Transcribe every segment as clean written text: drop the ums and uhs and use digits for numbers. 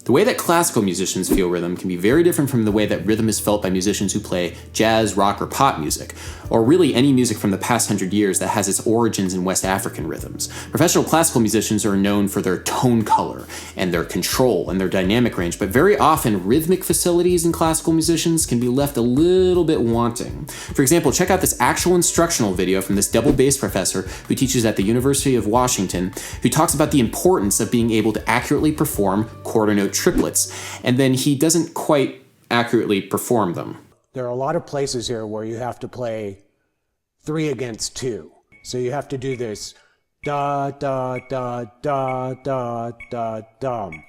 The way that classical musicians feel rhythm can be very different from the way that rhythm is felt by musicians who play jazz, rock, or pop music, or really any music from the past 100 years that has its origins in West African rhythms. Professional classical musicians are known for their tone color and their control and their dynamic range, but very often rhythmic facilities in classical musicians can be left a little bit wanting. For example, check out this actual instructional video from this double bass professor who teaches at the University of Washington, who talks about the importance of being able to accurately perform quarter note triplets, and then he doesn't quite accurately perform them. There are a lot of places here where you have to play 3 against 2. So you have to do this da da da da da da dum.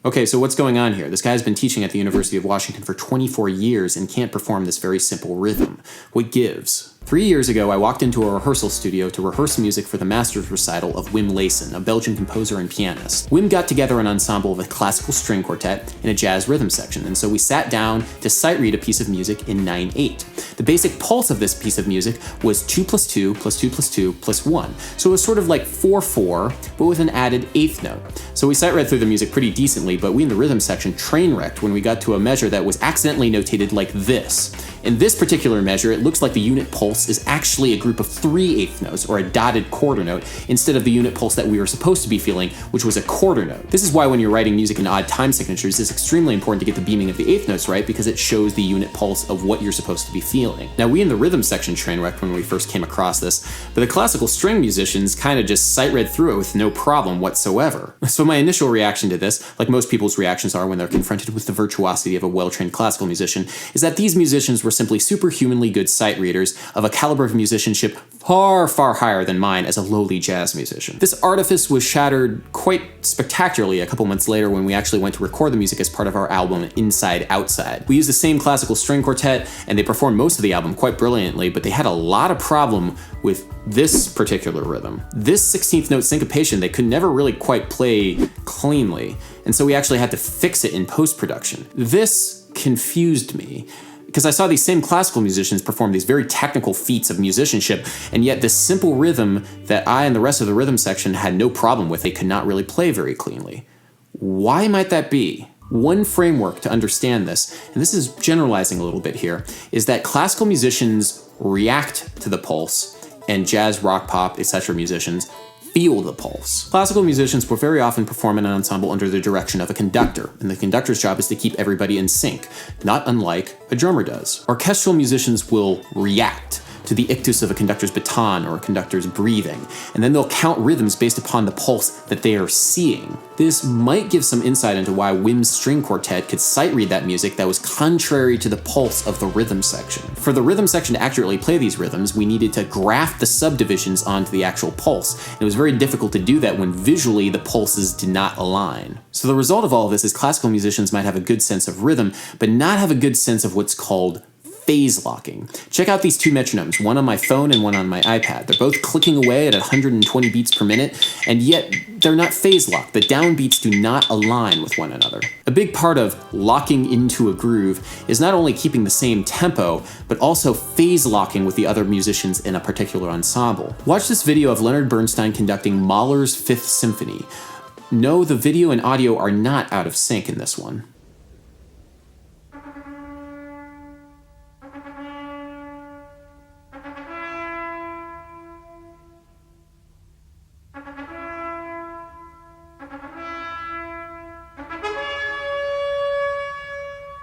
Okay, so what's going on here? This guy's been teaching at the University of Washington for 24 years and can't perform this very simple rhythm. What gives? 3 years ago, I walked into a rehearsal studio to rehearse music for the master's recital of Wim Layson, a Belgian composer and pianist. Wim got together an ensemble of a classical string quartet and a jazz rhythm section, and so we sat down to sight read a piece of music in 9/8. The basic pulse of this piece of music was 2 + 2 + 2 + 2 + 1. So it was sort of like 4/4, but with an added 8th note. So we sight read through the music pretty decently, but we in the rhythm section train wrecked when we got to a measure that was accidentally notated like this. In this particular measure, it looks like the unit pulse is actually a group of 3/8 notes, or a dotted quarter note, instead of the unit pulse that we were supposed to be feeling, which was a quarter note. This is why when you're writing music in odd time signatures, it's extremely important to get the beaming of the 8th notes right, because it shows the unit pulse of what you're supposed to be feeling. Now, we in the rhythm section train wrecked when we first came across this, but the classical string musicians kind of just sight read through it with no problem whatsoever. So my initial reaction to this, like most people's reactions are when they're confronted with the virtuosity of a well-trained classical musician, is that these musicians were simply superhumanly good sight readers of a caliber of musicianship far, far higher than mine as a lowly jazz musician. This artifice was shattered quite spectacularly a couple months later when we actually went to record the music as part of our album Inside Outside. We used the same classical string quartet, and they performed most of the album quite brilliantly, but they had a lot of problem with this particular rhythm. This 16th note syncopation they could never really quite play cleanly, and so we actually had to fix it in post-production. This confused me, because I saw these same classical musicians perform these very technical feats of musicianship, and yet this simple rhythm that I and the rest of the rhythm section had no problem with, they could not really play very cleanly. Why might that be? One framework to understand this, and this is generalizing a little bit here, is that classical musicians react to the pulse, and jazz, rock, pop, etc. musicians feel the pulse. Classical musicians will very often perform in an ensemble under the direction of a conductor, and the conductor's job is to keep everybody in sync, not unlike a drummer does. Orchestral musicians will react to the ictus of a conductor's baton or a conductor's breathing, and then they'll count rhythms based upon the pulse that they are seeing. This might give some insight into why Wim's string quartet could sight read that music that was contrary to the pulse of the rhythm section. For the rhythm section to accurately play these rhythms, we needed to graft the subdivisions onto the actual pulse, and it was very difficult to do that when visually the pulses did not align. So the result of all of this is classical musicians might have a good sense of rhythm, but not have a good sense of what's called phase locking. Check out these two metronomes, one on my phone and one on my iPad. They're both clicking away at 120 beats per minute, and yet they're not phase locked. The downbeats do not align with one another. A big part of locking into a groove is not only keeping the same tempo, but also phase locking with the other musicians in a particular ensemble. Watch this video of Leonard Bernstein conducting Mahler's Fifth Symphony. No, the video and audio are not out of sync in this one.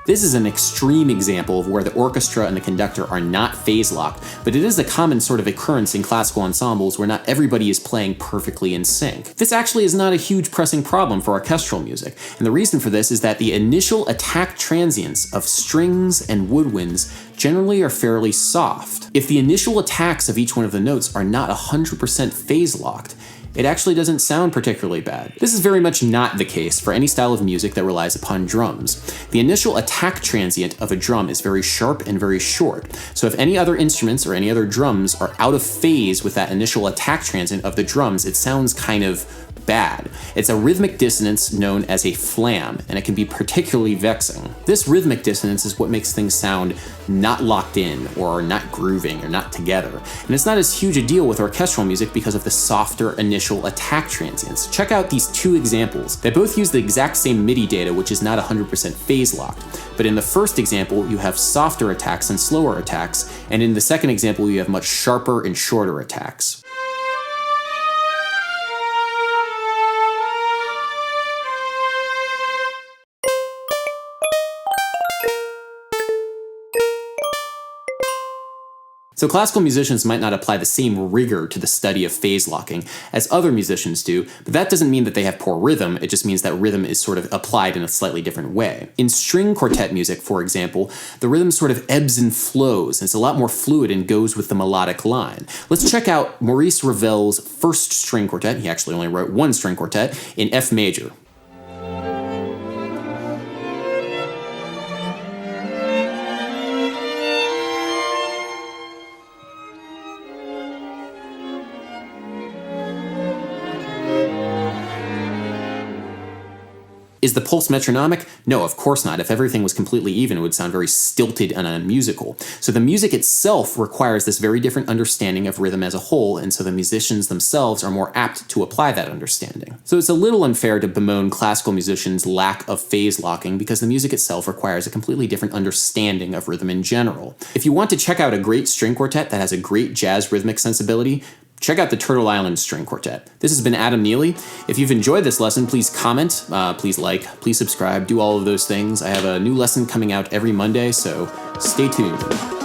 This is an extreme example of where the orchestra and the conductor are not phase locked, but it is a common sort of occurrence in classical ensembles where not everybody is playing perfectly in sync. This actually is not a huge pressing problem for orchestral music, and the reason for this is that the initial attack transients of strings and woodwinds generally are fairly soft. If the initial attacks of each one of the notes are not 100% phase locked, it actually doesn't sound particularly bad. This is very much not the case for any style of music that relies upon drums. The initial attack transient of a drum is very sharp and very short, so if any other instruments or any other drums are out of phase with that initial attack transient of the drums, it sounds kind of bad. It's a rhythmic dissonance known as a flam, and it can be particularly vexing. This rhythmic dissonance is what makes things sound not locked in, or not grooving, or not together. And it's not as huge a deal with orchestral music because of the softer initial initial attack transients. Check out these two examples. They both use the exact same MIDI data, which is not 100% phase locked. But in the first example, you have softer attacks and slower attacks, and in the second example, you have much sharper and shorter attacks. So classical musicians might not apply the same rigor to the study of phase locking as other musicians do, but that doesn't mean that they have poor rhythm, it just means that rhythm is sort of applied in a slightly different way. In string quartet music, for example, the rhythm sort of ebbs and flows, and it's a lot more fluid and goes with the melodic line. Let's check out Maurice Ravel's first string quartet, he actually only wrote one string quartet, in F major. Is the pulse metronomic? No, of course not. If everything was completely even, it would sound very stilted and unmusical. So the music itself requires this very different understanding of rhythm as a whole, and so the musicians themselves are more apt to apply that understanding. So it's a little unfair to bemoan classical musicians' lack of phase locking because the music itself requires a completely different understanding of rhythm in general. If you want to check out a great string quartet that has a great jazz rhythmic sensibility, check out the Turtle Island String Quartet. This has been Adam Neely. If you've enjoyed this lesson, please comment, please like, please subscribe, do all of those things. I have a new lesson coming out every Monday, so stay tuned.